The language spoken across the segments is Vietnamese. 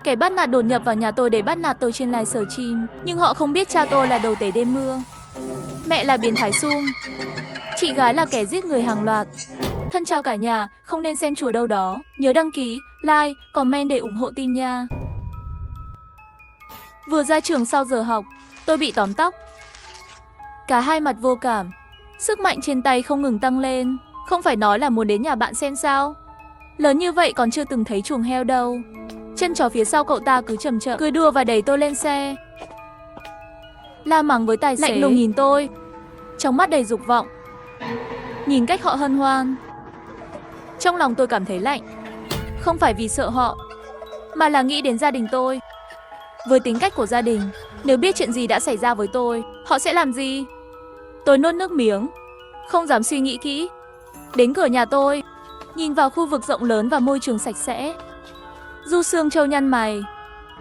Kẻ bắt nạt đột nhập vào nhà tôi để bắt nạt tôi trên livestream, nhưng họ không biết cha tôi là đồ tể đêm mưa, mẹ là biến thái Sung, chị gái là kẻ giết người hàng loạt. Thân chào cả nhà, không nên xem chùa đâu đó. Nhớ đăng ký, like, comment để ủng hộ tin nha. Vừa ra trường sau giờ học, tôi bị tóm tóc. Cả hai mặt vô cảm, sức mạnh trên tay không ngừng tăng lên. Không phải nói là muốn đến nhà bạn xem sao? Lớn như vậy còn chưa từng thấy chuồng heo đâu. Chân chó phía sau cậu ta cứ chậm chậm cười đùa và đẩy tôi lên xe. La mắng với tài xế, lạnh lùng nhìn tôi, trong mắt đầy dục vọng. Nhìn cách họ hân hoan, trong lòng tôi cảm thấy lạnh. Không phải vì sợ họ, mà là nghĩ đến gia đình tôi. Với tính cách của gia đình, nếu biết chuyện gì đã xảy ra với tôi, họ sẽ làm gì? Tôi nuốt nước miếng, không dám suy nghĩ kỹ. Đến cửa nhà tôi, nhìn vào khu vực rộng lớn và môi trường sạch sẽ. Du Sương Châu nhăn mày.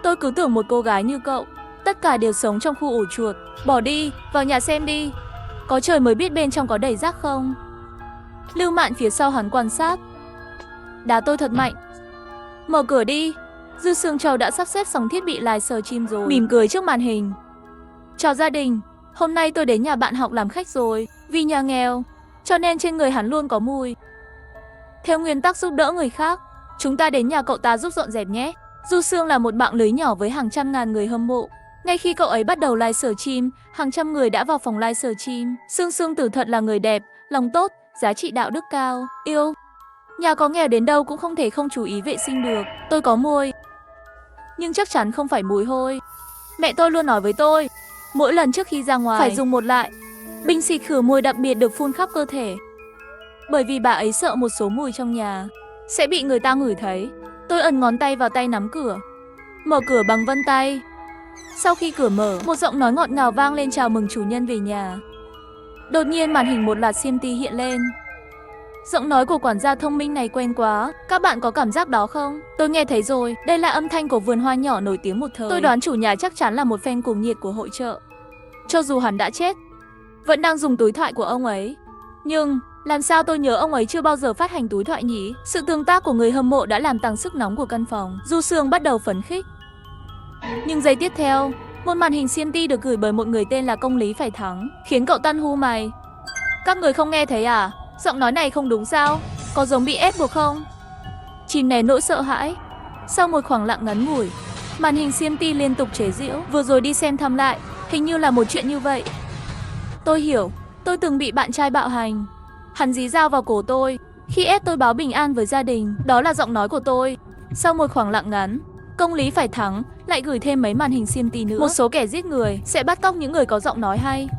Tôi cứ tưởng một cô gái như cậu, tất cả đều sống trong khu ổ chuột. Bỏ đi, vào nhà xem đi. Có trời mới biết bên trong có đầy rác không. Lưu Mạn phía sau hắn quan sát. Đá tôi thật mạnh. Mở cửa đi. Du Sương Châu đã sắp xếp xong thiết bị livestream rồi, mỉm cười trước màn hình. Chào gia đình, hôm nay tôi đến nhà bạn học làm khách rồi. Vì nhà nghèo, cho nên trên người hắn luôn có mùi. Theo nguyên tắc giúp đỡ người khác, chúng ta đến nhà cậu ta giúp dọn dẹp nhé. Du Sương là một mạng lưới nhỏ với hàng trăm ngàn người hâm mộ. Ngay khi cậu ấy bắt đầu livestream, hàng trăm người đã vào phòng livestream. Sương Sương Tử thật là người đẹp, lòng tốt, giá trị đạo đức cao, yêu. Nhà có nghèo đến đâu cũng không thể không chú ý vệ sinh được. Tôi có môi, nhưng chắc chắn không phải mùi hôi. Mẹ tôi luôn nói với tôi, mỗi lần trước khi ra ngoài phải dùng một loại bình xịt khử mùi đặc biệt được phun khắp cơ thể. Bởi vì bà ấy sợ một số mùi trong nhà sẽ bị người ta ngửi thấy. Tôi ấn ngón tay vào tay nắm cửa, mở cửa bằng vân tay. Sau khi cửa mở, một giọng nói ngọt ngào vang lên chào mừng chủ nhân về nhà. Đột nhiên màn hình một loạt CMT hiện lên. Giọng nói của quản gia thông minh này quen quá, các bạn có cảm giác đó không? Tôi nghe thấy rồi, đây là âm thanh của vườn hoa nhỏ nổi tiếng một thời. Tôi đoán chủ nhà chắc chắn là một fan cuồng nhiệt của hội chợ. Cho dù hắn đã chết, vẫn đang dùng túi thoại của ông ấy. Nhưng làm sao tôi nhớ ông ấy chưa bao giờ phát hành túi thoại nhỉ? Sự tương tác của người hâm mộ đã làm tăng sức nóng của căn phòng. Du Sương bắt đầu phấn khích. Nhưng giây tiếp theo, một màn hình CMT được gửi bởi một người tên là Công Lý Phải Thắng, khiến cậu tan hu mày. Các người không nghe thấy à? Giọng nói này không đúng sao? Có giống bị ép buộc không? Chìm nén nỗi sợ hãi. Sau một khoảng lặng ngắn ngủi, màn hình CMT liên tục chế giễu. Vừa rồi đi xem thăm lại, hình như là một chuyện như vậy. Tôi hiểu, tôi từng bị bạn trai bạo hành. Hắn dí dao vào cổ tôi khi ép tôi báo bình an với gia đình. Đó là giọng nói của tôi. Sau một khoảng lặng ngắn, Công Lý Phải Thắng lại gửi thêm mấy màn hình CMT nữa. Một số kẻ giết người sẽ bắt cóc những người có giọng nói hay,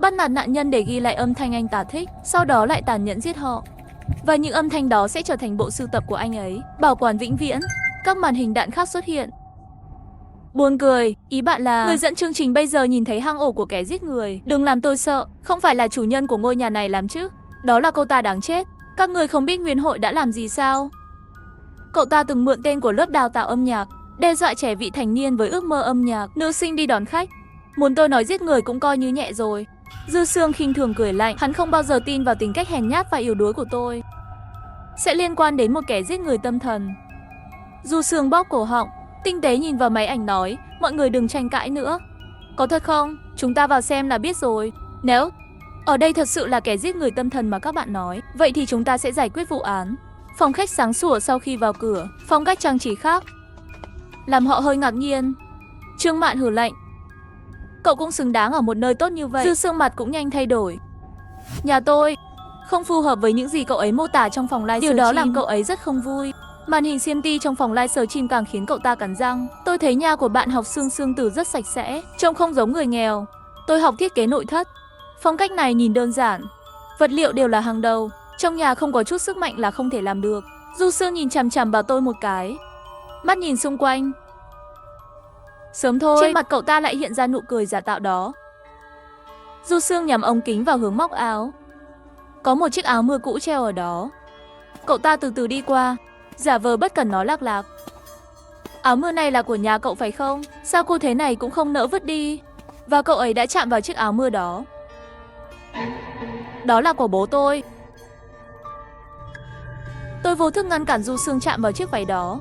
bắt nạt nạn nhân để ghi lại âm thanh anh ta thích, sau đó lại tàn nhẫn giết họ. Và những âm thanh đó sẽ trở thành bộ sưu tập của anh ấy, bảo quản vĩnh viễn. Các màn hình đạn khác xuất hiện. Buồn cười, ý bạn là người dẫn chương trình bây giờ nhìn thấy hang ổ của kẻ giết người. Đừng làm tôi sợ, không phải là chủ nhân của ngôi nhà này làm chứ. Đó là cô ta đáng chết. Các người không biết Nguyên Hội đã làm gì sao? Cậu ta từng mượn tên của lớp đào tạo âm nhạc, đe dọa trẻ vị thành niên với ước mơ âm nhạc, nữ sinh đi đón khách. Muốn tôi nói giết người cũng coi như nhẹ rồi. Dư Sương khinh thường cười lạnh, hắn không bao giờ tin vào tính cách hèn nhát và yếu đuối của tôi sẽ liên quan đến một kẻ giết người tâm thần. Du Sương bóp cổ họng, tinh tế nhìn vào máy ảnh nói, mọi người đừng tranh cãi nữa. Có thật không? Chúng ta vào xem là biết rồi. Nếu ở đây thật sự là kẻ giết người tâm thần mà các bạn nói, vậy thì chúng ta sẽ giải quyết vụ án. Phòng khách sáng sủa sau khi vào cửa, phong cách trang trí khác làm họ hơi ngạc nhiên. Trương Mạn hừ lạnh, cậu cũng xứng đáng ở một nơi tốt như vậy. Dư Sương mặt cũng nhanh thay đổi. Nhà tôi không phù hợp với những gì cậu ấy mô tả trong phòng livestream. Điều đó làm cậu ấy rất không vui. Màn hình CMT trong phòng livestream càng khiến cậu ta cắn răng. Tôi thấy nhà của bạn học Sương Sương Tử rất sạch sẽ, trông không giống người nghèo. Tôi học thiết kế nội thất. Phong cách này nhìn đơn giản, vật liệu đều là hàng đầu. Trong nhà không có chút sức mạnh là không thể làm được. Du Sương nhìn chằm chằm vào tôi một cái, mắt nhìn xung quanh. Sớm thôi, trên mặt cậu ta lại hiện ra nụ cười giả tạo đó. Du Sương nhắm ống kính vào hướng móc áo. Có một chiếc áo mưa cũ treo ở đó. Cậu ta từ từ đi qua, giả vờ bất cẩn nói lác lác. Áo mưa này là của nhà cậu phải không? Sao cô thế này cũng không nỡ vứt đi? Và cậu ấy đã chạm vào chiếc áo mưa đó. Đó là của bố tôi. Tôi vô thức ngăn cản Du Sương chạm vào chiếc váy đó.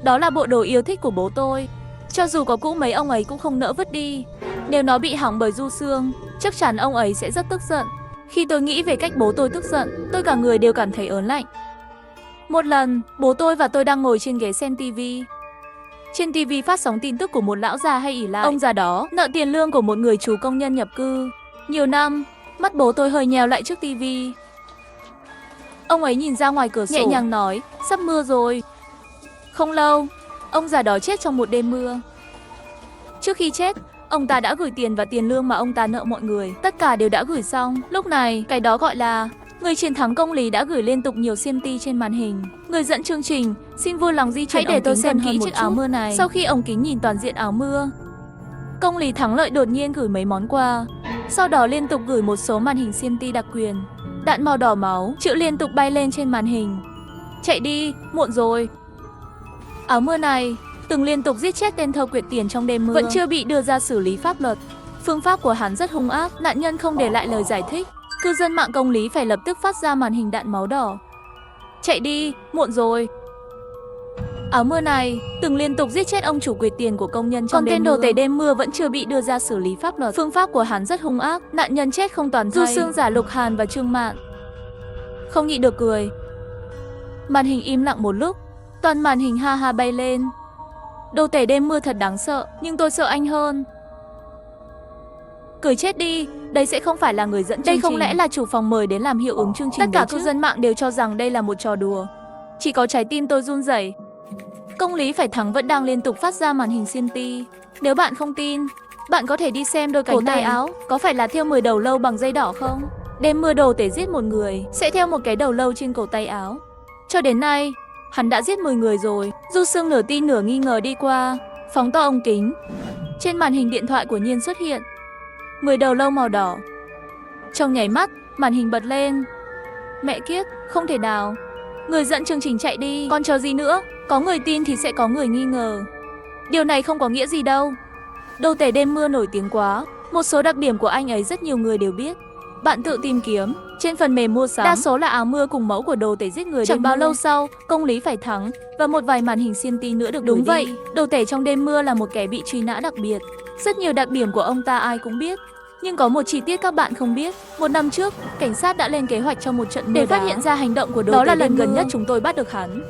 Đó là bộ đồ yêu thích của bố tôi. Cho dù có cũ mấy ông ấy cũng không nỡ vứt đi. Nếu nó bị hỏng bởi Du Sương, chắc chắn ông ấy sẽ rất tức giận. Khi tôi nghĩ về cách bố tôi tức giận, tôi cả người đều cảm thấy ớn lạnh. Một lần, bố tôi và tôi đang ngồi trên ghế xem tivi. Trên tivi phát sóng tin tức của một lão già hay ỷ lại. Ông già đó nợ tiền lương của một người chú công nhân nhập cư nhiều năm. Mắt bố tôi hơi nheo lại trước tivi. Ông ấy nhìn ra ngoài cửa sổ, nhẹ nhàng nói, sắp mưa rồi. Không lâu, ông già đó chết trong một đêm mưa. Trước khi chết, ông ta đã gửi tiền và tiền lương mà ông ta nợ mọi người. Tất cả đều đã gửi xong. Lúc này, cái đó gọi là người chiến thắng công lý đã gửi liên tục nhiều xiêm ti trên màn hình. Người dẫn chương trình, xin vui lòng di chuyển. Hãy để tôi xem kỹ chiếc áo mưa này. Sau khi ống kính nhìn toàn diện áo mưa, công lý thắng lợi đột nhiên gửi mấy món quà. Sau đó liên tục gửi một số màn hình xiêm ti đặc quyền. Đạn màu đỏ máu, chữ liên tục bay lên trên màn hình. Chạy đi, muộn rồi. Áo mưa này từng liên tục giết chết tên thợ quyệt tiền trong đêm mưa, vẫn chưa bị đưa ra xử lý pháp luật. Phương pháp của hắn rất hung ác, nạn nhân không để lại lời giải thích. Cư dân mạng công lý phải lập tức phát ra màn hình đạn máu đỏ. Chạy đi, muộn rồi. Áo mưa này từng liên tục giết chết ông chủ quyệt tiền của công nhân trong đêm mưa. Còn tên đồ tể đêm mưa vẫn chưa bị đưa ra xử lý pháp luật. Phương pháp của hắn rất hung ác, nạn nhân chết không toàn thây. Du Sương giả Lục Hàn và Trương Mạn không nhịn được cười. Màn hình im lặng một lúc, toàn màn hình ha ha bay lên. Đồ tể đêm mưa thật đáng sợ, nhưng tôi sợ anh hơn. Cười chết đi, đây sẽ không phải là người dẫn chương trình. Đây không lẽ là chủ phòng mời đến làm hiệu ứng chương trình. Tất cả cư dân mạng đều cho rằng đây là một trò đùa. Chỉ có trái tim tôi run rẩy. Công lý phải thắng vẫn đang liên tục phát ra màn hình xiên ti. Nếu bạn không tin, bạn có thể đi xem đôi cánh tay áo có phải là thêu 10 đầu lâu bằng dây đỏ không? Đêm mưa đồ tể giết một người sẽ thêu một cái đầu lâu trên cổ tay áo. Cho đến nay, hắn đã giết 10 người rồi. Du Sương nửa tin nửa nghi ngờ đi qua, phóng to ống kính. Trên màn hình điện thoại của Nhiên xuất hiện 10 đầu lâu màu đỏ. Trong nháy mắt, màn hình bật lên. Mẹ kiếp, không thể nào. Người dẫn chương trình chạy đi, còn chờ gì nữa? Có người tin thì sẽ có người nghi ngờ. Điều này không có nghĩa gì đâu. Đồ tể đêm mưa nổi tiếng quá. Một số đặc điểm của anh ấy rất nhiều người đều biết. Bạn tự tìm kiếm trên phần mềm mua sắm, đa số là áo mưa cùng mẫu của đồ tể giết người. Chẳng bao lâu sau, công lý phải thắng và một vài màn hình xiên ti nữa được đúng vậy. Đồ tể trong đêm mưa là một kẻ bị truy nã đặc biệt. Rất nhiều đặc điểm của ông ta ai cũng biết. Nhưng có một chi tiết các bạn không biết. Một năm trước, cảnh sát đã lên kế hoạch cho một trận mưa để phát hiện ra hành động của đồ tể. Đó là lần gần nhất chúng tôi bắt được hắn.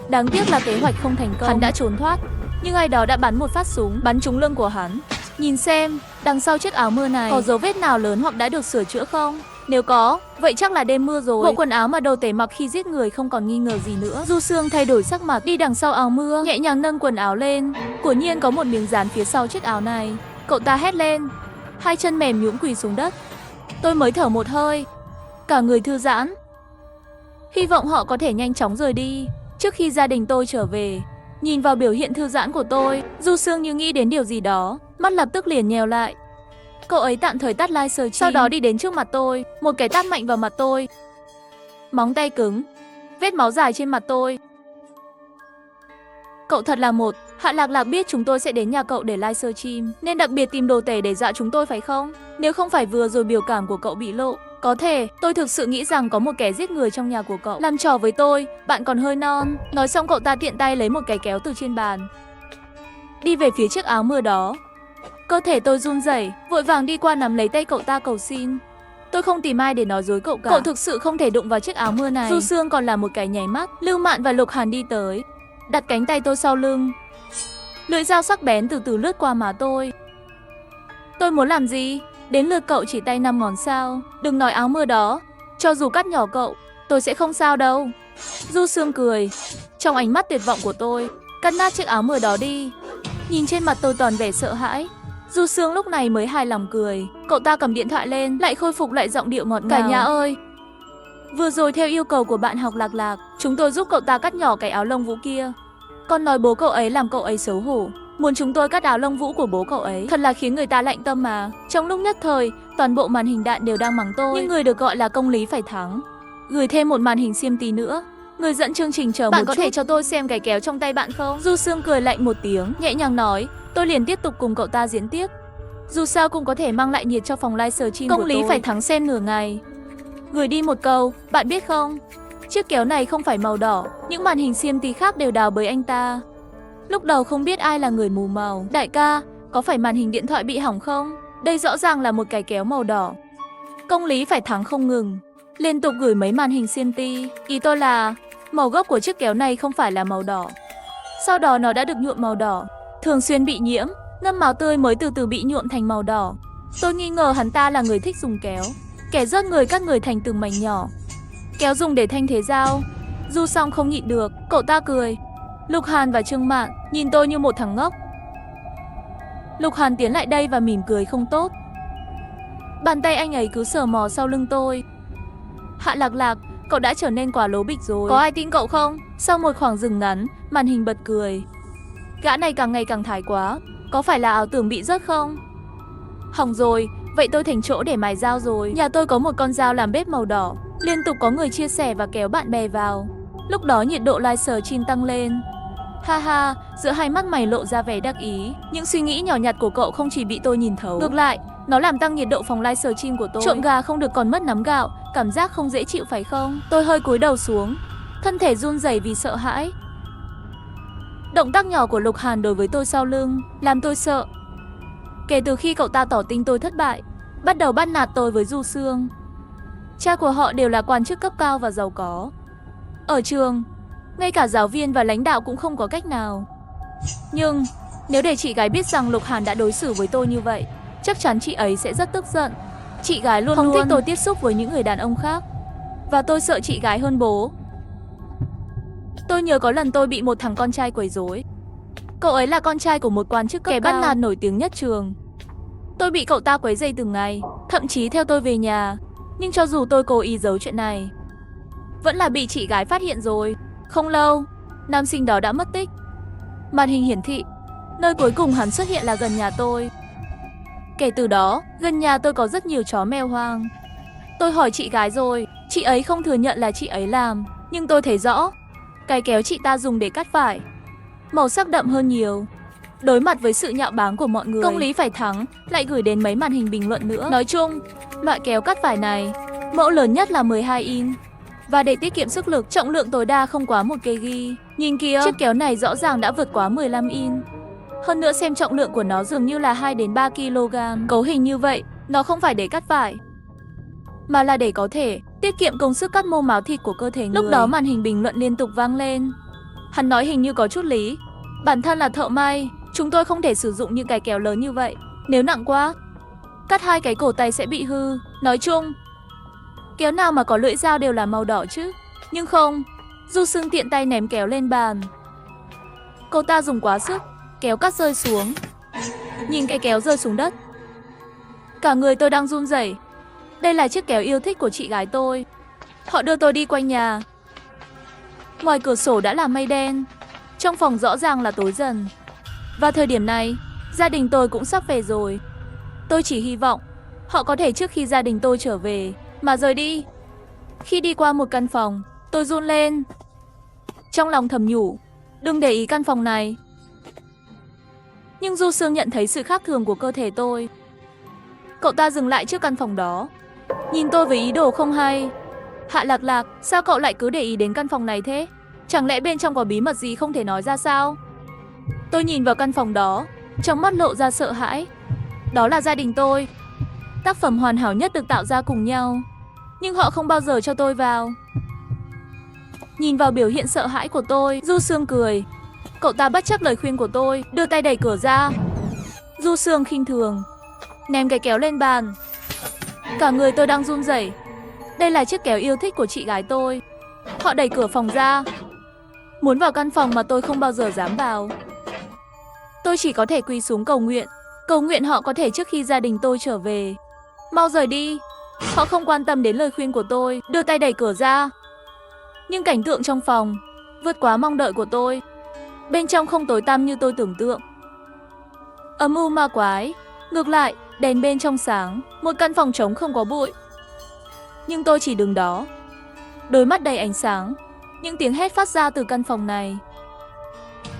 Đáng tiếc là kế hoạch không thành công. Hắn đã trốn thoát, nhưng ai đó đã bắn một phát súng bắn trúng lưng của hắn. Nhìn xem, đằng sau chiếc áo mưa này có dấu vết nào lớn hoặc đã được sửa chữa không? Nếu có, vậy chắc là đêm mưa rồi. Bộ quần áo mà đồ tể mặc khi giết người không còn nghi ngờ gì nữa. Du Sương thay đổi sắc mặt, đi đằng sau áo mưa, nhẹ nhàng nâng quần áo lên. Quả nhiên có một miếng dán phía sau chiếc áo này. Cậu ta hét lên, hai chân mềm nhũn quỳ xuống đất. Tôi mới thở một hơi, cả người thư giãn. Hy vọng họ có thể nhanh chóng rời đi trước khi gia đình tôi trở về. Nhìn vào biểu hiện thư giãn của tôi, Du Sương như nghĩ đến điều gì đó, mắt lập tức liền nhèo lại. Cậu ấy tạm thời tắt livestream, sau đó đi đến trước mặt tôi, một cái tát mạnh vào mặt tôi. Móng tay cứng, vết máu dài trên mặt tôi. Cậu thật là một. Hạ Lạc Lạc biết chúng tôi sẽ đến nhà cậu để livestream, nên đặc biệt tìm đồ tể để dọa chúng tôi phải không? Nếu không phải vừa rồi biểu cảm của cậu bị lộ, có thể tôi thực sự nghĩ rằng có một kẻ giết người trong nhà của cậu. Làm trò với tôi, bạn còn hơi non. Nói xong cậu ta tiện tay lấy một cái kéo từ trên bàn, đi về phía chiếc áo mưa đó. Cơ thể tôi run rẩy, vội vàng đi qua nắm lấy tay cậu ta cầu xin. Tôi không tìm ai để nói dối cậu cả. Cậu thực sự không thể đụng vào chiếc áo mưa này. Du Sương còn là một cái nháy mắt. Lưu Mạn và Lục Hàn đi tới, đặt cánh tay tôi sau lưng. Lưỡi dao sắc bén từ từ lướt qua má tôi. Tôi muốn làm gì? Đến lượt cậu chỉ tay 5 ngón sao. Đừng nói áo mưa đó, cho dù cắt nhỏ cậu, tôi sẽ không sao đâu. Du Sương cười, trong ánh mắt tuyệt vọng của tôi. Cắt nát chiếc áo mưa đó đi. Nhìn trên mặt tôi toàn vẻ sợ hãi, Du Sương lúc này mới hài lòng cười. Cậu ta cầm điện thoại lên, lại khôi phục lại giọng điệu ngọt ngào. Cả nhà ơi, vừa rồi theo yêu cầu của bạn học Lạc Lạc, chúng tôi giúp cậu ta cắt nhỏ cái áo lông vũ kia. Con nói bố cậu ấy làm cậu ấy xấu hổ, muốn chúng tôi cắt áo lông vũ của bố cậu ấy. Thật là khiến người ta lạnh tâm mà. Trong lúc nhất thời, toàn bộ màn hình đạn đều đang mắng tôi. Nhưng người được gọi là công lý phải thắng gửi thêm một màn hình xiêm tí nữa. Người dẫn chương trình chờ một chút. Bạn có thể cho tôi xem cái kéo trong tay bạn không? Du Sương cười lạnh một tiếng, nhẹ nhàng nói. Tôi liền tiếp tục cùng cậu ta diễn tiếp. Dù sao cũng có thể mang lại nhiệt cho phòng livestream của tôi. Công lý phải thắng xem nửa ngày. Gửi đi một câu, bạn biết không? Chiếc kéo này không phải màu đỏ, những màn hình CMT khác đều đào bới anh ta. Lúc đầu không biết ai là người mù màu. Đại ca, có phải màn hình điện thoại bị hỏng không? Đây rõ ràng là một cái kéo màu đỏ. Công lý phải thắng không ngừng, liên tục gửi mấy màn hình CMT. Ý tôi là màu gốc của chiếc kéo này không phải là màu đỏ. Sau đó nó đã được nhuộm màu đỏ, thường xuyên bị nhiễm, ngâm máu tươi mới từ từ bị nhuộm thành màu đỏ. Tôi nghi ngờ hắn ta là người thích dùng kéo, kẻ rớt người cắt người thành từng mảnh nhỏ. Kéo dùng để thanh thế dao. Du Song không nhịn được, cậu ta cười. Lục Hàn và Trương Mạn nhìn tôi như một thằng ngốc. Lục Hàn tiến lại đây và mỉm cười không tốt. Bàn tay anh ấy cứ sờ mò sau lưng tôi. Hạ Lạc Lạc, cậu đã trở nên quá lố bịch rồi. Có ai tin cậu không? Sau một khoảng dừng ngắn, màn hình bật cười. Gã này càng ngày càng thái quá. Có phải là ảo tưởng bị rớt không? Hỏng rồi, vậy tôi thành chỗ để mài dao rồi. Nhà tôi có một con dao làm bếp màu đỏ. Liên tục có người chia sẻ và kéo bạn bè vào. Lúc đó nhiệt độ livestream tăng lên. Ha ha, giữa hai mắt mày lộ ra vẻ đắc ý. Những suy nghĩ nhỏ nhặt của cậu không chỉ bị tôi nhìn thấu. Ngược lại, nó làm tăng nhiệt độ phòng livestream của tôi. Trộm gà không được còn mất nắm gạo, cảm giác không dễ chịu phải không? Tôi hơi cúi đầu xuống, thân thể run rẩy vì sợ hãi. Động tác nhỏ của Lục Hàn đối với tôi sau lưng làm tôi sợ. Kể từ khi cậu ta tỏ tình tôi thất bại, bắt đầu bắt nạt tôi với Du Sương. Cha của họ đều là quan chức cấp cao và giàu có. Ở trường, ngay cả giáo viên và lãnh đạo cũng không có cách nào. Nhưng nếu để chị gái biết rằng Lục Hàn đã đối xử với tôi như vậy, chắc chắn chị ấy sẽ rất tức giận. Chị gái luôn không thích tôi tiếp xúc với những người đàn ông khác. Và tôi sợ chị gái hơn bố. Tôi nhớ có lần tôi bị một thằng con trai quấy rối. Cậu ấy là con trai của một quan chức cấp cao, kẻ bắt nạt nổi tiếng nhất trường. Tôi bị cậu ta quấy rầy từng ngày, thậm chí theo tôi về nhà. Nhưng cho dù tôi cố ý giấu chuyện này, vẫn là bị chị gái phát hiện rồi. Không lâu, nam sinh đó đã mất tích. Màn hình hiển thị, nơi cuối cùng hắn xuất hiện là gần nhà tôi. Kể từ đó, gần nhà tôi có rất nhiều chó mèo hoang. Tôi hỏi chị gái rồi, chị ấy không thừa nhận là chị ấy làm. Nhưng tôi thấy rõ, cái kéo chị ta dùng để cắt vải, màu sắc đậm hơn nhiều. Đối mặt với sự nhạo báng của mọi người, công lý phải thắng, lại gửi đến mấy màn hình bình luận nữa. Nói chung, loại kéo cắt vải này, mẫu lớn nhất là 12 in. Và để tiết kiệm sức lực, trọng lượng tối đa không quá 1 kg. Nhìn kìa, chiếc kéo này rõ ràng đã vượt quá 15 in. Hơn nữa xem trọng lượng của nó dường như là 2 đến 3 kg. Cấu hình như vậy, nó không phải để cắt vải, mà là để có thể tiết kiệm công sức cắt mô máu thịt của cơ thể người. Lúc đó màn hình bình luận liên tục vang lên. Hắn nói hình như có chút lý. Bản thân là thợ may, chúng tôi không thể sử dụng những cái kéo lớn như vậy. Nếu nặng quá, cắt 2 cái cổ tay sẽ bị hư. Nói chung, kéo nào mà có lưỡi dao đều là màu đỏ chứ. Nhưng không, Du Sương tiện tay ném kéo lên bàn. Cô ta dùng quá sức, kéo cắt rơi xuống. Nhìn cái kéo rơi xuống đất, cả người tôi đang run rẩy. Đây là chiếc kéo yêu thích của chị gái tôi. Họ đưa tôi đi quanh nhà. Ngoài cửa sổ đã là mây đen, trong phòng rõ ràng là tối dần. Và thời điểm này, gia đình tôi cũng sắp về rồi. Tôi chỉ hy vọng họ có thể trước khi gia đình tôi trở về mà rời đi. Khi đi qua một căn phòng, tôi run lên. Trong lòng thầm nhủ, đừng để ý căn phòng này. Nhưng Du Sương nhận thấy sự khác thường của cơ thể tôi. Cậu ta dừng lại trước căn phòng đó, nhìn tôi với ý đồ không hay. Hạ Lạc Lạc, sao cậu lại cứ để ý đến căn phòng này thế? Chẳng lẽ bên trong có bí mật gì không thể nói ra sao? Tôi nhìn vào căn phòng đó, trong mắt lộ ra sợ hãi. Đó là gia đình tôi, tác phẩm hoàn hảo nhất được tạo ra cùng nhau. Nhưng họ không bao giờ cho tôi vào. Nhìn vào biểu hiện sợ hãi của tôi, Du Sương cười. Cậu ta bất chấp lời khuyên của tôi, đưa tay đẩy cửa ra. Du Sương khinh thường ném cái kéo lên bàn. Cả người tôi đang run rẩy. Đây là chiếc kéo yêu thích của chị gái tôi. Họ đẩy cửa phòng ra, muốn vào căn phòng mà tôi không bao giờ dám vào. Tôi chỉ có thể quỳ xuống cầu nguyện họ có thể trước khi gia đình tôi trở về. Mau rời đi. Họ không quan tâm đến lời khuyên của tôi, đưa tay đẩy cửa ra. Nhưng cảnh tượng trong phòng vượt quá mong đợi của tôi. Bên trong không tối tăm như tôi tưởng tượng, âm u ma quái. Ngược lại, đèn bên trong sáng, một căn phòng trống không có bụi. Nhưng tôi chỉ đứng đó, đôi mắt đầy ánh sáng. Những tiếng hét phát ra từ căn phòng này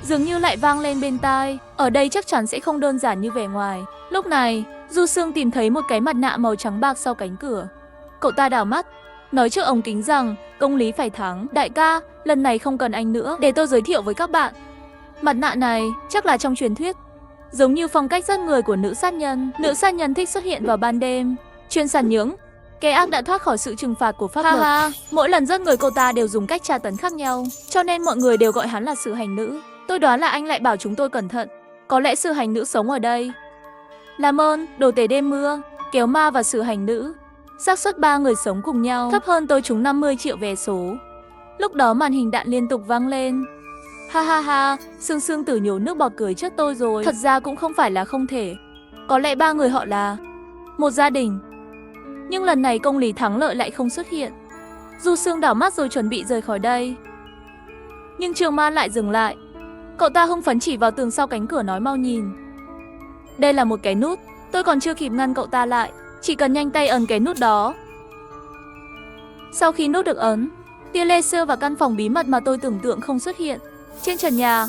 dường như lại vang lên bên tai. Ở đây chắc chắn sẽ không đơn giản như vẻ ngoài. Lúc này, Du Sương tìm thấy một cái mặt nạ màu trắng bạc sau cánh cửa. Cậu ta đảo mắt, nói trước ống kính rằng công lý phải thắng. Đại ca, lần này không cần anh nữa, để tôi giới thiệu với các bạn. Mặt nạ này chắc là trong truyền thuyết, giống như phong cách giết người của nữ sát nhân. Nữ sát nhân thích xuất hiện vào ban đêm, chuyên săn những kẻ ác đã thoát khỏi sự trừng phạt của pháp luật. Ha, mỗi lần giết người cô ta đều dùng cách tra tấn khác nhau, cho nên mọi người đều gọi hắn là sự hành nữ. Tôi đoán là anh lại bảo chúng tôi cẩn thận. Có lẽ sự hành nữ sống ở đây. Làm ơn, đồ tể đêm mưa, kéo ma và sự hành nữ. Xác suất 3 người sống cùng nhau thấp hơn tôi trúng 50 triệu vé số. Lúc đó màn hình đạn liên tục vang lên. Ha ha ha, Sương Sương Tử nhổ nước bọt cười trước tôi rồi. Thật ra cũng không phải là không thể. Có lẽ 3 người họ là một gia đình. Nhưng lần này công lý thắng lợi lại không xuất hiện. Du Sương đảo mắt rồi chuẩn bị rời khỏi đây. Nhưng Trường Man lại dừng lại. Cậu ta hưng phấn chỉ vào tường sau cánh cửa nói mau nhìn. Đây là một cái nút. Tôi còn chưa kịp ngăn cậu ta lại, chỉ cần nhanh tay ấn cái nút đó. Sau khi nút được ấn, tia laser và căn phòng bí mật mà tôi tưởng tượng không xuất hiện. Trên trần nhà,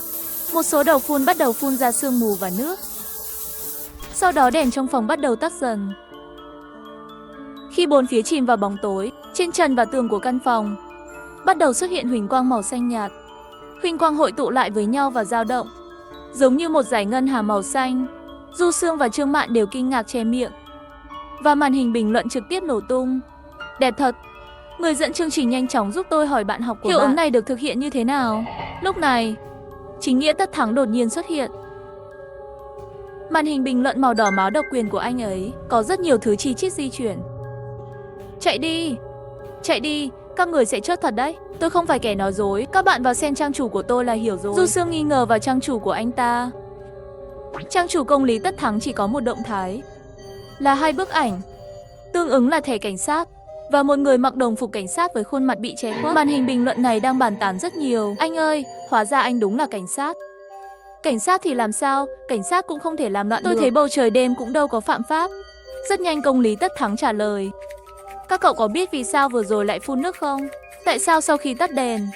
một số đầu phun bắt đầu phun ra sương mù và nước. Sau đó đèn trong phòng bắt đầu tắt dần. Khi bốn phía chìm vào bóng tối, trên trần và tường của căn phòng bắt đầu xuất hiện huỳnh quang màu xanh nhạt. Huỳnh quang hội tụ lại với nhau và dao động, giống như một dải ngân hà màu xanh. Du Sương và Trương Mạn đều kinh ngạc che miệng. Và màn hình bình luận trực tiếp nổ tung. Đẹp thật. Người dẫn chương trình nhanh chóng giúp tôi hỏi bạn học của hiệu ứng này được thực hiện như thế nào. Lúc này, chính nghĩa tất thắng đột nhiên xuất hiện. Màn hình bình luận màu đỏ máu độc quyền của anh ấy có rất nhiều thứ chi chít di chuyển. Chạy đi, các người sẽ chết thật đấy. Tôi không phải kẻ nói dối, các bạn vào xem trang chủ của tôi là hiểu rồi. Du Sương nghi ngờ vào trang chủ của anh ta. Trang chủ công lý tất thắng chỉ có một động thái, là 2 bức ảnh, tương ứng là thẻ cảnh sát và một người mặc đồng phục cảnh sát với khuôn mặt bị che khuất. Màn hình bình luận này đang bàn tán rất nhiều. Anh ơi, hóa ra anh đúng là cảnh sát. Cảnh sát thì làm sao, cảnh sát cũng không thể làm loạn được. Tôi thấy bầu trời đêm cũng đâu có phạm pháp. Rất nhanh công lý tất thắng trả lời. Các cậu có biết vì sao vừa rồi lại phun nước không? Tại sao sau khi tắt đèn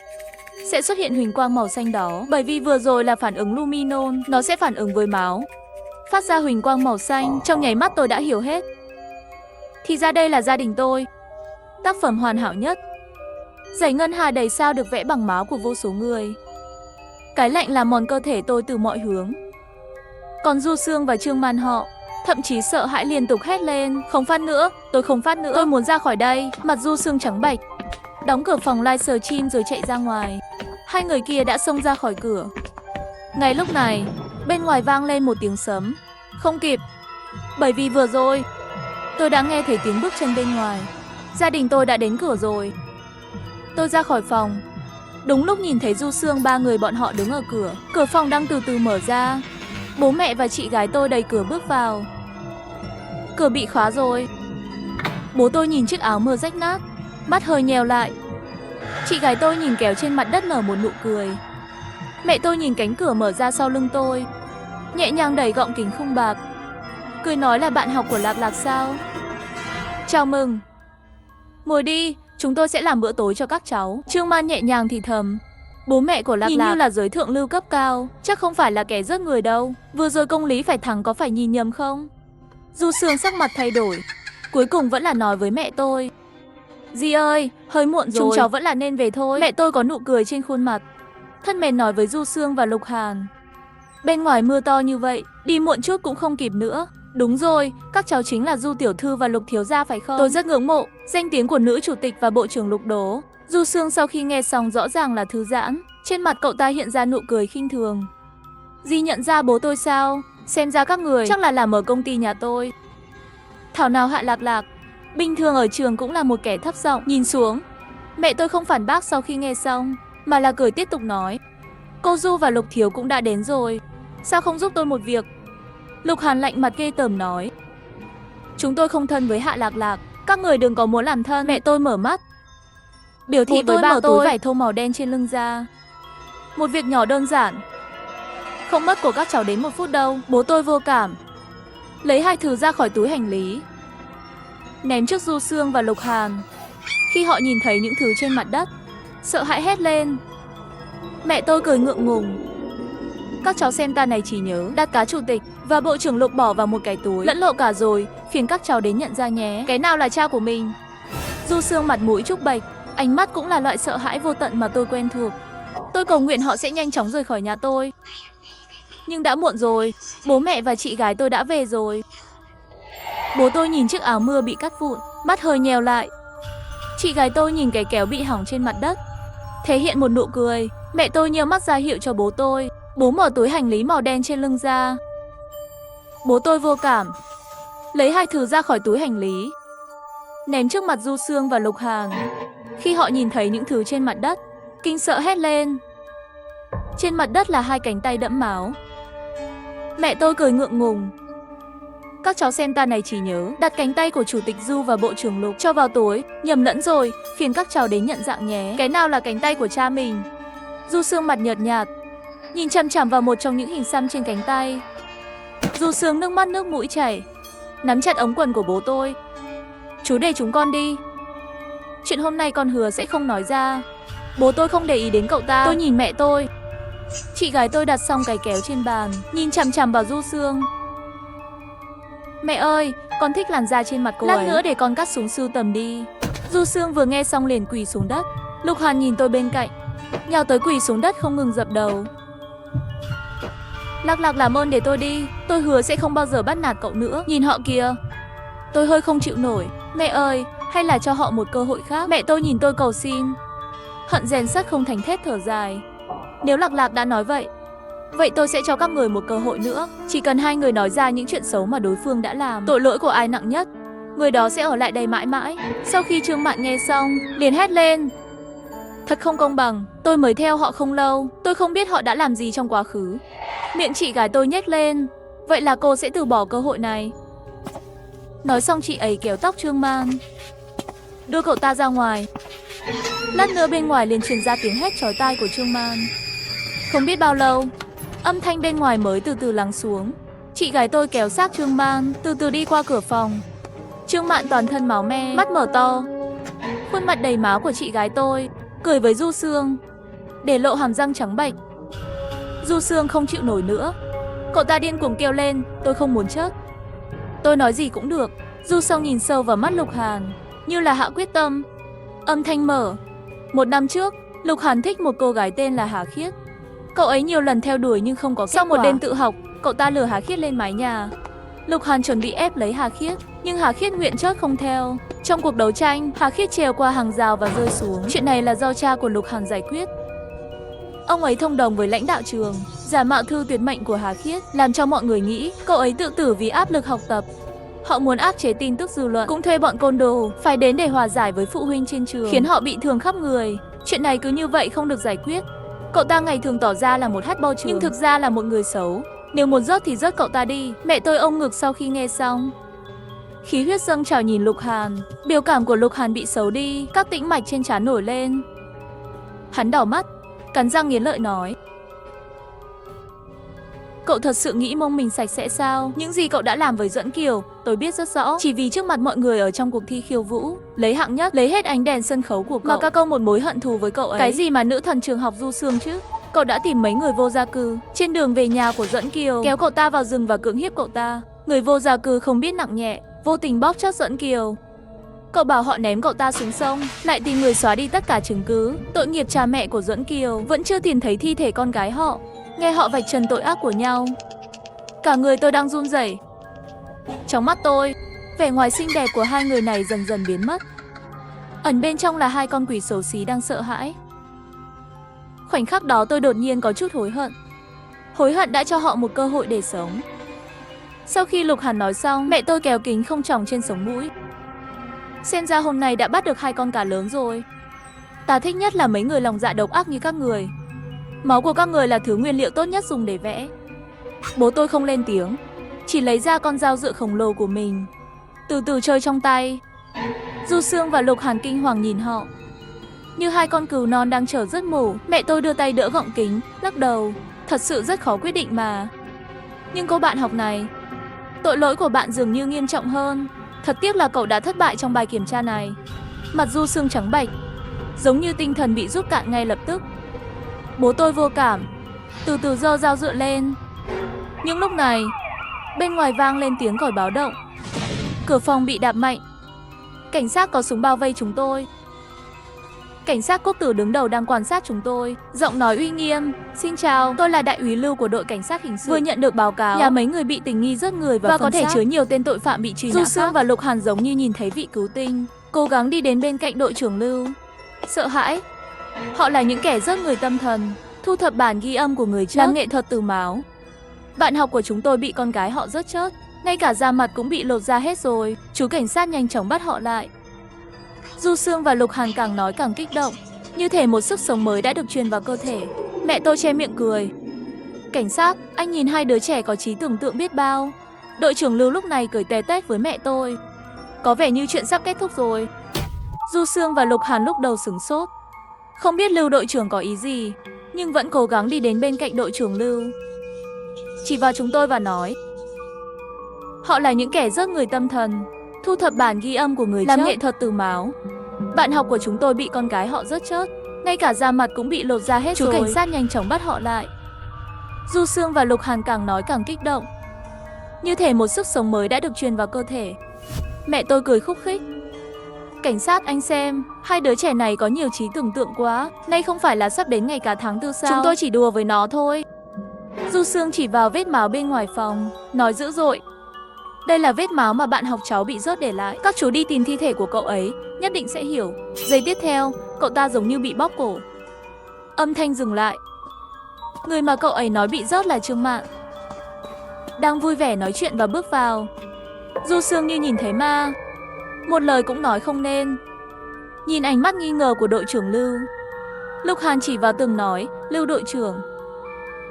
sẽ xuất hiện huỳnh quang màu xanh đó? Bởi vì vừa rồi là phản ứng luminon, nó sẽ phản ứng với máu, phát ra huỳnh quang màu xanh. Trong nháy mắt tôi đã hiểu hết. Thì ra đây là gia đình tôi. Tác phẩm hoàn hảo nhất. Dải ngân hà đầy sao được vẽ bằng máu của vô số người. Cái lạnh làm mòn cơ thể tôi từ mọi hướng. Còn Du Sương và Trương Man họ thậm chí sợ hãi liên tục hét lên. Không phát nữa, tôi không phát nữa, tôi muốn ra khỏi đây. Mặt Du Sương trắng bệch, đóng cửa phòng livestream rồi chạy ra ngoài. Hai người kia đã xông ra khỏi cửa. Ngay lúc này, bên ngoài vang lên một tiếng sấm. Không kịp, bởi vì vừa rồi tôi đã nghe thấy tiếng bước chân bên ngoài. Gia đình tôi đã đến cửa rồi. Tôi ra khỏi phòng, đúng lúc nhìn thấy Du Sương 3 người bọn họ đứng ở cửa. Cửa phòng đang từ từ mở ra. Bố mẹ và chị gái tôi đẩy cửa bước vào. Cửa bị khóa rồi. Bố tôi nhìn chiếc áo mưa rách nát, mắt hơi nheo lại. Chị gái tôi nhìn kéo trên mặt đất nở một nụ cười. Mẹ tôi nhìn cánh cửa mở ra sau lưng tôi, nhẹ nhàng đẩy gọng kính khung bạc, cười nói là bạn học của Lạc Lạc sao? Chào mừng. Ngồi đi, chúng tôi sẽ làm bữa tối cho các cháu. Trương Man nhẹ nhàng thì thầm. Bố mẹ của Lạc Lạc nhìn như là giới thượng lưu cấp cao, chắc không phải là kẻ giết người đâu. Vừa rồi công lý phải thắng có phải nhìn nhầm không? Du Sương sắc mặt thay đổi, cuối cùng vẫn là nói với mẹ tôi. Dì ơi, hơi muộn rồi, chúng cháu vẫn là nên về thôi. Mẹ tôi có nụ cười trên khuôn mặt, thân mềm nói với Du Sương và Lục Hàn. Bên ngoài mưa to như vậy, đi muộn chút cũng không kịp nữa. Đúng rồi, các cháu chính là Du tiểu thư và Lục thiếu gia phải không? Tôi rất ngưỡng mộ danh tiếng của nữ chủ tịch và bộ trưởng Lục Đố. Du Sương sau khi nghe xong rõ ràng là thư giãn, trên mặt cậu ta hiện ra nụ cười khinh thường. Dì nhận ra bố tôi sao? Xem ra các người chắc là làm ở công ty nhà tôi. Thảo nào Hạ Lạc Lạc bình thường ở trường cũng là một kẻ thấp giọng nhìn xuống. Mẹ tôi không phản bác sau khi nghe xong, mà là cười tiếp tục nói. Cô Du và Lục thiếu cũng đã đến rồi, sao không giúp tôi một việc? Lục Hàn lạnh mặt ghê tởm nói. Chúng tôi không thân với Hạ Lạc Lạc, các người đừng có muốn làm thân. Mẹ tôi mở mắt, biểu thị với ba túi vải thô màu đen trên lưng ra. Một việc nhỏ đơn giản, không mất của các cháu đến 1 phút đâu. Bố tôi vô cảm, lấy 2 thứ ra khỏi túi hành lý, ném trước Du Sương và Lục Hàn. Khi họ nhìn thấy những thứ trên mặt đất, sợ hãi hét lên. Mẹ tôi cười ngượng ngùng. Các cháu xem ta này chỉ nhớ đặt cá chủ tịch và bộ trưởng Lục bỏ vào một cái túi, lẫn lộ cả rồi, phiền các cháu đến nhận ra nhé. Cái nào là cha của mình? Du Sương mặt mũi trúc bệch, ánh mắt cũng là loại sợ hãi vô tận mà tôi quen thuộc. Tôi cầu nguyện họ sẽ nhanh chóng rời khỏi nhà tôi. Nhưng đã muộn rồi, bố mẹ và chị gái tôi đã về rồi. Bố tôi nhìn chiếc áo mưa bị cắt vụn, mắt hơi nheo lại. Chị gái tôi nhìn cái kéo bị hỏng trên mặt đất, thể hiện một nụ cười. Mẹ tôi nheo mắt ra hiệu cho bố tôi. Bố mở túi hành lý màu đen trên lưng ra. Bố tôi vô cảm, lấy 2 thứ ra khỏi túi hành lý, ném trước mặt Du Sương và Lục Hàn. Khi họ nhìn thấy những thứ trên mặt đất, kinh sợ hét lên. Trên mặt đất là 2 cánh tay đẫm máu. Mẹ tôi cười ngượng ngùng. Các cháu xem ta này chỉ nhớ đặt cánh tay của Chủ tịch Du và Bộ trưởng Lục cho vào túi. Nhầm lẫn rồi, phiền các cháu đến nhận dạng nhé. Cái nào là cánh tay của cha mình? Du Sương mặt nhợt nhạt, nhìn chằm chằm vào một trong những hình xăm trên cánh tay. Du Sương nước mắt nước mũi chảy, nắm chặt ống quần của bố tôi. Chú để chúng con đi. Chuyện hôm nay con hứa sẽ không nói ra. Bố tôi không để ý đến cậu ta. Tôi nhìn mẹ tôi. Chị gái tôi đặt xong cái kéo trên bàn, nhìn chằm chằm vào Du Sương. Mẹ ơi, con thích làn da trên mặt cô ấy. Lát nữa để con cắt xuống sưu tầm đi. Du Sương vừa nghe xong liền quỳ xuống đất. Lục Hàn nhìn tôi bên cạnh, nhào tới quỳ xuống đất không ngừng dập đầu. Lạc Lạc làm ơn để tôi đi. Tôi hứa sẽ không bao giờ bắt nạt cậu nữa. Nhìn họ kìa. Tôi hơi không chịu nổi. Mẹ ơi, hay là cho họ một cơ hội khác. Mẹ tôi nhìn tôi cầu xin. Hận rèn sắt không thành thép thở dài. Nếu Lạc Lạc đã nói vậy, vậy tôi sẽ cho các người một cơ hội nữa. Chỉ cần 2 người nói ra những chuyện xấu mà đối phương đã làm, tội lỗi của ai nặng nhất, người đó sẽ ở lại đây mãi mãi. Sau khi Trương Mạn nghe xong, liền hét lên. Thật không công bằng, tôi mới theo họ không lâu, tôi không biết họ đã làm gì trong quá khứ. Miệng chị gái tôi nhếch lên. Vậy là cô sẽ từ bỏ cơ hội này. Nói xong chị ấy kéo tóc Trương Mạn, đưa cậu ta ra ngoài. Lát nữa bên ngoài liền truyền ra tiếng hét chói tai của Trương Mạn. Không biết bao lâu, âm thanh bên ngoài mới từ từ lắng xuống. Chị gái tôi kéo xác Trương Mạn từ từ đi qua cửa phòng. Trương Mạn toàn thân máu me, mắt mở to, khuôn mặt đầy máu của chị gái tôi, cười với Du Sương, để lộ hàm răng trắng bệch. Du Sương không chịu nổi nữa, cậu ta điên cuồng kêu lên, tôi không muốn chết. Tôi nói gì cũng được. Du Sương nhìn sâu vào mắt Lục Hàn, như là hạ quyết tâm. Âm thanh mở. 1 năm trước, Lục Hàn thích một cô gái tên là Hà Khiết. Cậu ấy nhiều lần theo đuổi nhưng không có kết quả. Sau một đêm tự học, cậu ta lừa Hà Khiết lên mái nhà. Lục Hàn chuẩn bị ép lấy Hà Khiết, nhưng Hà Khiết nguyện chớt không theo. Trong cuộc đấu tranh, Hà Khiết trèo qua hàng rào và rơi xuống. Chuyện này là do cha của Lục Hàn giải quyết. Ông ấy thông đồng với lãnh đạo trường, giả mạo thư tuyệt mệnh của Hà Khiết, làm cho mọi người nghĩ cậu ấy tự tử vì áp lực học tập. Họ muốn áp chế tin tức dư luận, cũng thuê bọn côn đồ phải đến để hòa giải với phụ huynh trên trường, khiến họ bị thương khắp người. Chuyện này cứ như vậy không được giải quyết. Cậu ta ngày thường tỏ ra là một hát bao trường, nhưng thực ra là một người xấu. Nếu muốn rớt thì rớt cậu ta đi. Mẹ tôi ôm ngực sau khi nghe xong, khí huyết dâng trào nhìn Lục Hàn. Biểu cảm của Lục Hàn bị xấu đi, các tĩnh mạch trên trán nổi lên. Hắn đỏ mắt, cắn răng nghiến lợi nói. Cậu thật sự nghĩ mông mình sạch sẽ sao? Những gì cậu đã làm với Duẫn Kiều, tôi biết rất rõ. Chỉ vì trước mặt mọi người ở trong cuộc thi khiêu vũ, lấy hạng nhất, lấy hết ánh đèn sân khấu của cậu, mà các câu một mối hận thù với cậu ấy. Cái gì mà nữ thần trường học Du Sương chứ? Cậu đã tìm mấy người vô gia cư trên đường về nhà của Duẫn Kiều, kéo cậu ta vào rừng và cưỡng hiếp cậu ta. Người vô gia cư không biết nặng nhẹ, vô tình bóp chết Duẫn Kiều. Cậu bảo họ ném cậu ta xuống sông, lại tìm người xóa đi tất cả chứng cứ. Tội nghiệp cha mẹ của Duẫn Kiều vẫn chưa tìm thấy thi thể con gái họ. Nghe họ vạch trần tội ác của nhau, cả người tôi đang run rẩy. Trong mắt tôi, vẻ ngoài xinh đẹp của 2 người này dần dần biến mất. Ẩn bên trong là 2 con quỷ xấu xí đang sợ hãi. Khoảnh khắc đó tôi đột nhiên có chút hối hận. Hối hận đã cho họ một cơ hội để sống. Sau khi Lục Hàn nói xong, mẹ tôi kéo kính không tròng trên sống mũi. Xem ra hôm nay đã bắt được 2 con cá lớn rồi. Ta thích nhất là mấy người lòng dạ độc ác như các người. Máu của các người là thứ nguyên liệu tốt nhất dùng để vẽ. Bố tôi không lên tiếng, chỉ lấy ra con dao dựa khổng lồ của mình, từ từ chơi trong tay. Du Sương và Lục Hàn kinh hoàng nhìn họ, như 2 con cừu non đang chờ giết mổ. Mẹ tôi đưa tay đỡ gọng kính, lắc đầu. Thật sự rất khó quyết định mà. Nhưng cô bạn học này, tội lỗi của bạn dường như nghiêm trọng hơn. Thật tiếc là cậu đã thất bại trong bài kiểm tra này. Mặt Du Sương trắng bệch, giống như tinh thần bị rút cạn ngay lập tức. Bố tôi vô cảm, từ từ giơ dao dựa lên. Nhưng lúc này, bên ngoài vang lên tiếng còi báo động. Cửa phòng bị đạp mạnh. Cảnh sát có súng bao vây chúng tôi. Cảnh sát Quốc Tử đứng đầu đang quan sát chúng tôi, giọng nói uy nghiêm. Xin chào, tôi là đại úy Lưu của đội cảnh sát hình sự. Vừa nhận được báo cáo là mấy người bị tình nghi giết người và có thể chứa nhiều tên tội phạm bị truy nã. Du Sương và Lục Hàn giống như nhìn thấy vị cứu tinh, cố gắng đi đến bên cạnh đội trưởng Lưu. Sợ hãi. Họ là những kẻ giết người tâm thần, thu thập bản ghi âm của người chết, làm nghệ thuật từ máu. Bạn học của chúng tôi bị con gái họ giết chết, ngay cả da mặt cũng bị lột ra hết rồi. Chú cảnh sát nhanh chóng bắt họ lại. Du Sương và Lục Hàn càng nói càng kích động, như thể một sức sống mới đã được truyền vào cơ thể. Mẹ tôi che miệng cười. Cảnh sát, anh nhìn hai đứa trẻ có trí tưởng tượng biết bao. Đội trưởng Lưu lúc này cười tè tét với mẹ tôi. Có vẻ như chuyện sắp kết thúc rồi. Du Sương và Lục Hàn lúc đầu sửng sốt, không biết Lưu đội trưởng có ý gì, nhưng vẫn cố gắng đi đến bên cạnh đội trưởng Lưu, chỉ vào chúng tôi và nói: họ là những kẻ giết người tâm thần, thu thập bản ghi âm của người chết, làm nghệ thuật từ máu. Bạn học của chúng tôi bị con gái họ giết chết, ngay cả da mặt cũng bị lột ra hết rồi. Chú cảnh sát nhanh chóng bắt họ lại. Du Sương và Lục Hàn càng nói càng kích động, như thể một sức sống mới đã được truyền vào cơ thể. Mẹ tôi cười khúc khích. Cảnh sát, anh xem, hai đứa trẻ này có nhiều trí tưởng tượng quá. Nay không phải là sắp đến ngày cả tháng tư sao? Chúng tôi chỉ đùa với nó thôi. Du Sương chỉ vào vết máu bên ngoài phòng, nói dữ dội: đây là vết máu mà bạn học cháu bị rớt để lại. Các chú đi tìm thi thể của cậu ấy, nhất định sẽ hiểu. Giây tiếp theo, cậu ta giống như bị bóp cổ. Âm thanh dừng lại. Người mà cậu ấy nói bị rớt là Trương Mạn, đang vui vẻ nói chuyện và bước vào. Du Sương như nhìn thấy ma, một lời cũng nói không nên. Nhìn ánh mắt nghi ngờ của đội trưởng Lưu, Lục Hàn chỉ vào tường nói: Lưu đội trưởng,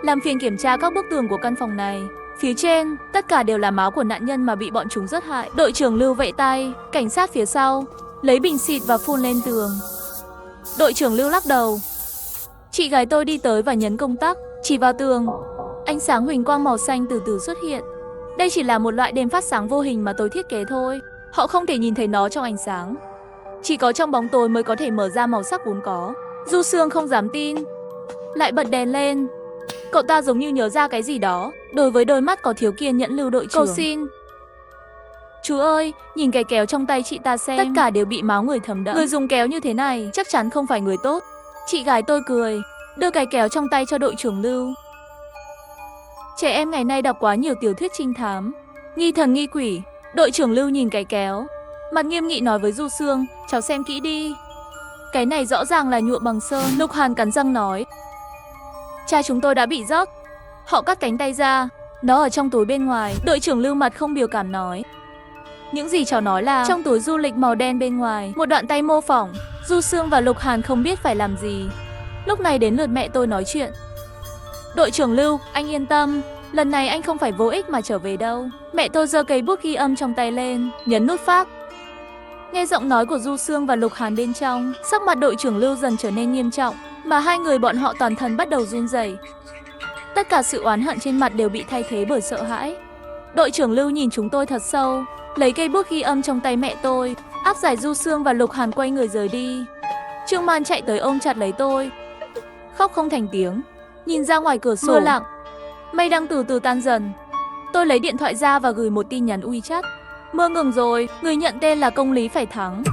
làm phiền kiểm tra các bức tường của căn phòng này. Phía trên, tất cả đều là máu của nạn nhân mà bị bọn chúng giết hại. Đội trưởng Lưu vẫy tay, cảnh sát phía sau lấy bình xịt và phun lên tường. Đội trưởng Lưu lắc đầu. Chị gái tôi đi tới và nhấn công tắc, chỉ vào tường. Ánh sáng huỳnh quang màu xanh từ từ xuất hiện. Đây chỉ là một loại đèn phát sáng vô hình mà tôi thiết kế thôi. Họ không thể nhìn thấy nó trong ánh sáng, chỉ có trong bóng tối mới có thể mở ra màu sắc vốn có. Du Sương không dám tin, lại bật đèn lên. Cậu ta giống như nhớ ra cái gì đó, đối với đôi mắt có thiếu kiên nhẫn Lưu đội trưởng. Cầu xin. Chú ơi, nhìn cái kéo trong tay chị ta xem, tất cả đều bị máu người thấm đẫm. Người dùng kéo như thế này chắc chắn không phải người tốt. Chị gái tôi cười, đưa cái kéo trong tay cho đội trưởng Lưu. Trẻ em ngày nay đọc quá nhiều tiểu thuyết trinh thám, nghi thần nghi quỷ. Đội trưởng Lưu nhìn cái kéo, mặt nghiêm nghị nói với Du Sương: cháu xem kỹ đi. Cái này rõ ràng là nhuộm bằng sơn. Lục Hàn cắn răng nói: cha chúng tôi đã bị rớt. Họ cắt cánh tay ra, nó ở trong túi bên ngoài. Đội trưởng Lưu mặt không biểu cảm nói: những gì cháu nói là trong túi du lịch màu đen bên ngoài. Một đoạn tay mô phỏng. Du Sương và Lục Hàn không biết phải làm gì. Lúc này đến lượt mẹ tôi nói chuyện. Đội trưởng Lưu, anh yên tâm, lần này anh không phải vô ích mà trở về đâu. Mẹ tôi giơ cây bút ghi âm trong tay lên, nhấn nút phát. Nghe giọng nói của Du Sương và Lục Hàn bên trong, sắc mặt đội trưởng Lưu dần trở nên nghiêm trọng, mà hai người bọn họ toàn thân bắt đầu run rẩy. Tất cả sự oán hận trên mặt đều bị thay thế bởi sợ hãi. Đội trưởng Lưu nhìn chúng tôi thật sâu, lấy cây bút ghi âm trong tay mẹ tôi, áp giải Du Sương và Lục Hàn quay người rời đi. Trương Man chạy tới ôm chặt lấy tôi, khóc không thành tiếng. Nhìn ra ngoài cửa sổ, mưa lặng, mây đang từ từ tan dần. Tôi lấy điện thoại ra và gửi một tin nhắn WeChat. Mưa ngừng rồi, người nhận tên là Công Lý phải thắng.